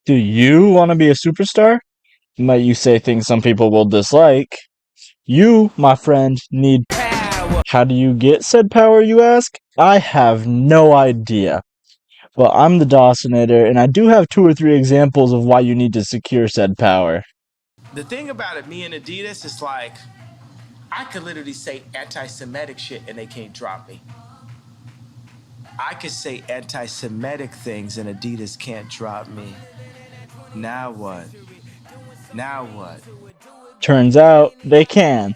Do you want to be a superstar? Might you say things some people will dislike? You, my friend, need power. How do you get said power, you ask? I have no idea. Well, I'm the Dawsonator, and I do have 2 or 3 examples of why you need to secure said power. The thing about it, me and Adidas, is like, I could literally say anti-Semitic shit and they can't drop me. I could say anti-Semitic things and Adidas can't drop me. Now what? Now what? Turns out, they can.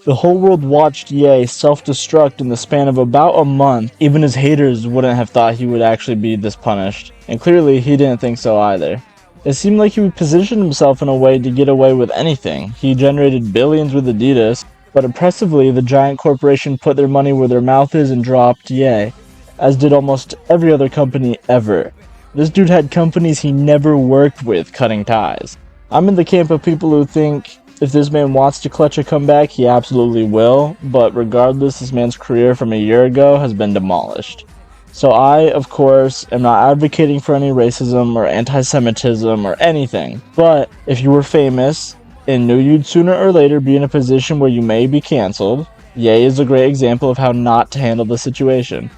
The whole world watched Ye self-destruct in the span of about a month. Even his haters wouldn't have thought he would actually be this punished, and clearly he didn't think so either. It seemed like he positioned himself in a way to get away with anything. He generated billions with Adidas, but impressively the giant corporation put their money where their mouth is and dropped Ye, as did almost every other company ever. This dude had companies he never worked with cutting ties. I'm in the camp of people who think if this man wants to clutch a comeback, he absolutely will, but regardless, this man's career from a year ago has been demolished. So I, of course, am not advocating for any racism or anti-Semitism or anything, but if you were famous and knew you'd sooner or later be in a position where you may be cancelled, Ye is a great example of how not to handle the situation.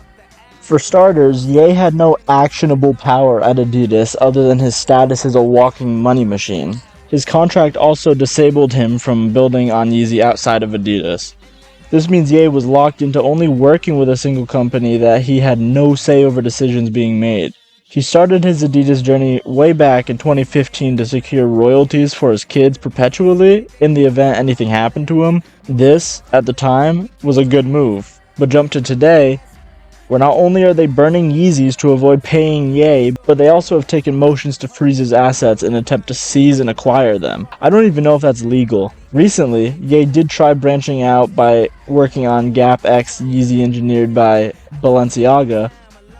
For starters, Ye had no actionable power at Adidas other than his status as a walking money machine. His contract also disabled him from building on Yeezy outside of Adidas. This means Ye was locked into only working with a single company that he had no say over decisions being made. He started his Adidas journey way back in 2015 to secure royalties for his kids perpetually in the event anything happened to him. This, at the time, was a good move. But jump to today, where not only are they burning Yeezys to avoid paying Ye, but they also have taken motions to freeze his assets in an attempt to seize and acquire them. I don't even know if that's legal. Recently, Ye did try branching out by working on Gap X Yeezy engineered by Balenciaga,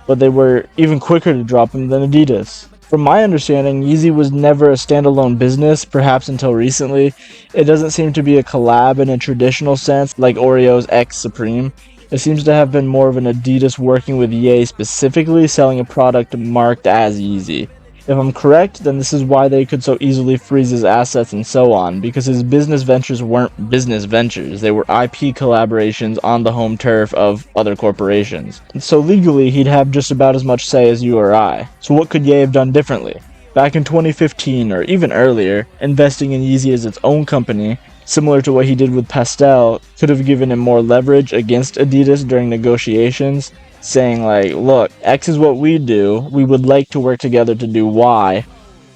but they were even quicker to drop him than Adidas. From my understanding, Yeezy was never a standalone business, perhaps until recently. It doesn't seem to be a collab in a traditional sense, like Oreo's X Supreme. It seems to have been more of an Adidas working with Ye specifically selling a product marked as Yeezy. If I'm correct, then this is why they could so easily freeze his assets and so on, because his business ventures weren't business ventures, they were IP collaborations on the home turf of other corporations. So legally, he'd have just about as much say as you or I. So what could Ye have done differently? Back in 2015, or even earlier, investing in Yeezy as its own company, similar to what he did with Pastel, could have given him more leverage against Adidas during negotiations, saying like, look, X is what we do, we would like to work together to do Y,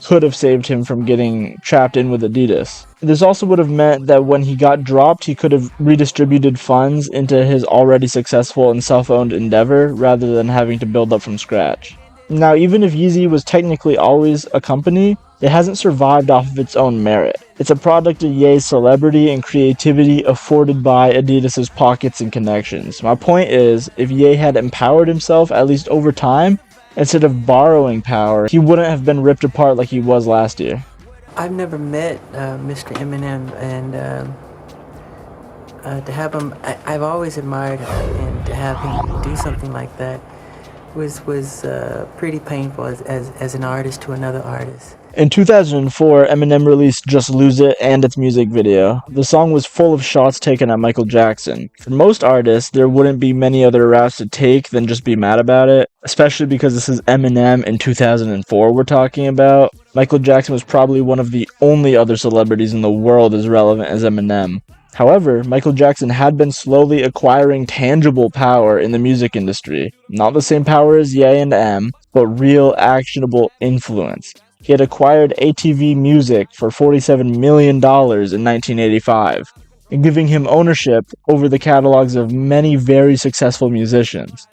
could have saved him from getting trapped in with Adidas. This also would have meant that when he got dropped, he could have redistributed funds into his already successful and self-owned endeavor, rather than having to build up from scratch. Now, even if Yeezy was technically always a company, it hasn't survived off of its own merit. It's a product of Ye's celebrity and creativity afforded by Adidas' pockets and connections. My point is, if Ye had empowered himself, at least over time, instead of borrowing power, he wouldn't have been ripped apart like he was last year. I've never met Mr. Eminem, and to have him, I've always admired him, and to have him do something like that was pretty painful as an artist to another artist. In 2004, Eminem released Just Lose It and its music video. The song was full of shots taken at Michael Jackson. For most artists, there wouldn't be many other routes to take than just be mad about it, especially because this is Eminem in 2004 we're talking about. Michael Jackson was probably one of the only other celebrities in the world as relevant as Eminem. However, Michael Jackson had been slowly acquiring tangible power in the music industry. Not the same power as Ye and M, but real actionable influence. He had acquired ATV Music for $47 million in 1985, giving him ownership over the catalogs of many very successful musicians.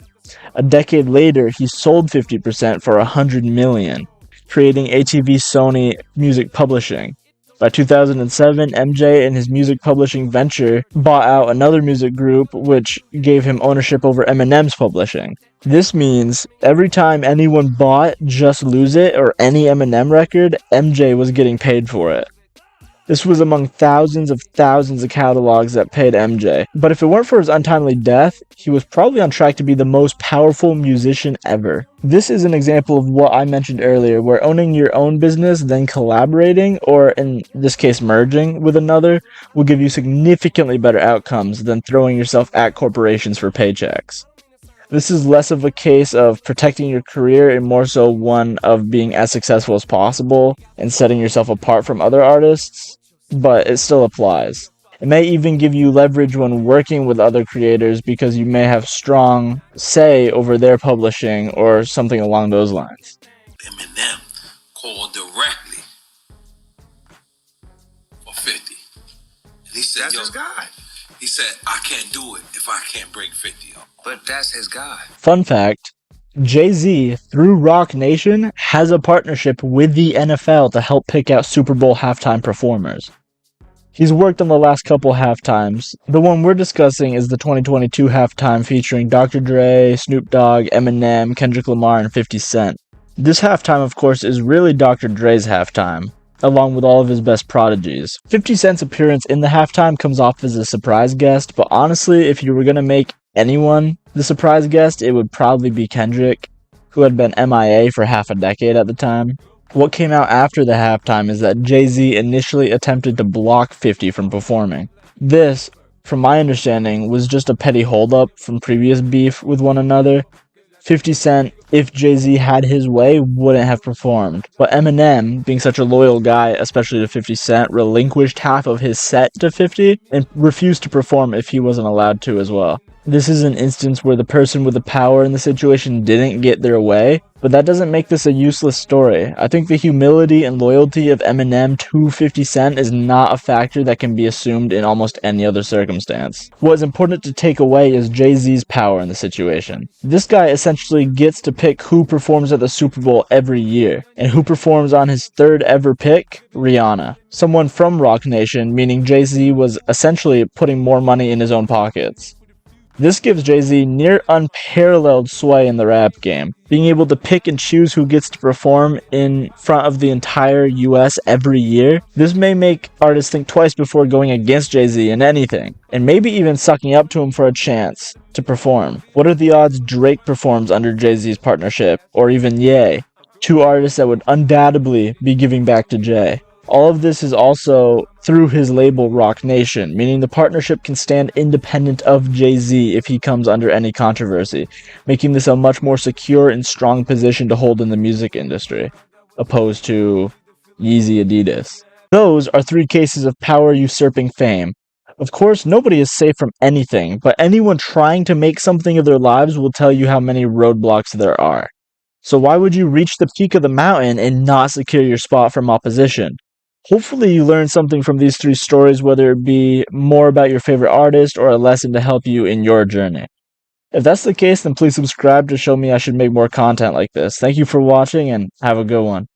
A decade later, he sold 50% for $100 million, creating ATV Sony Music Publishing. By 2007, MJ and his music publishing venture bought out another music group, which gave him ownership over Eminem's publishing. This means every time anyone bought Just Lose It or any Eminem record, MJ was getting paid for it. This was among thousands of catalogs that paid MJ. But if it weren't for his untimely death, he was probably on track to be the most powerful musician ever. This is an example of what I mentioned earlier, where owning your own business, then collaborating, or in this case merging with another, will give you significantly better outcomes than throwing yourself at corporations for paychecks. This is less of a case of protecting your career and more so one of being as successful as possible and setting yourself apart from other artists, but it still applies. It may even give you leverage when working with other creators because you may have strong say over their publishing or something along those lines. Eminem called directly for 50. And he said, That's his guy. He said, I can't do it if I can't break 50 up. But that's his guy. Fun fact, Jay-Z, through Rock Nation, has a partnership with the NFL to help pick out Super Bowl halftime performers. He's worked on the last couple halftimes. The one we're discussing is the 2022 halftime featuring Dr. Dre, Snoop Dogg, Eminem, Kendrick Lamar, and 50 Cent. This halftime, of course, is really Dr. Dre's halftime, along with all of his best prodigies. 50 Cent's appearance in the halftime comes off as a surprise guest, but honestly, if you were gonna make anyone the surprise guest, it would probably be Kendrick, who had been MIA for half a decade at the time. What came out after the halftime is that Jay-Z initially attempted to block 50 from performing. This, from my understanding, was just a petty holdup from previous beef with one another. 50 Cent, if Jay-Z had his way, wouldn't have performed. But Eminem, being such a loyal guy, especially to 50 Cent, relinquished half of his set to 50 and refused to perform if he wasn't allowed to as well. This is an instance where the person with the power in the situation didn't get their way, but that doesn't make this a useless story. I think the humility and loyalty of Eminem to 50 Cent is not a factor that can be assumed in almost any other circumstance. What is important to take away is Jay-Z's power in the situation. This guy essentially gets to pick who performs at the Super Bowl every year, and who performs on his third ever pick? Rihanna. Someone from Rock Nation, meaning Jay-Z was essentially putting more money in his own pockets. This gives Jay-Z near unparalleled sway in the rap game, being able to pick and choose who gets to perform in front of the entire US every year. This may make artists think twice before going against Jay-Z in anything, and maybe even sucking up to him for a chance to perform. What are the odds Drake performs under Jay-Z's partnership, or even Ye, two artists that would undoubtedly be giving back to Jay? All of this is also through his label Rock Nation, meaning the partnership can stand independent of Jay-Z if he comes under any controversy, making this a much more secure and strong position to hold in the music industry, opposed to Yeezy Adidas. Those are 3 cases of power usurping fame. Of course, nobody is safe from anything, but anyone trying to make something of their lives will tell you how many roadblocks there are. So why would you reach the peak of the mountain and not secure your spot from opposition? Hopefully you learned something from these 3 stories, whether it be more about your favorite artist or a lesson to help you in your journey. If that's the case, then please subscribe to show me I should make more content like this. Thank you for watching and have a good one.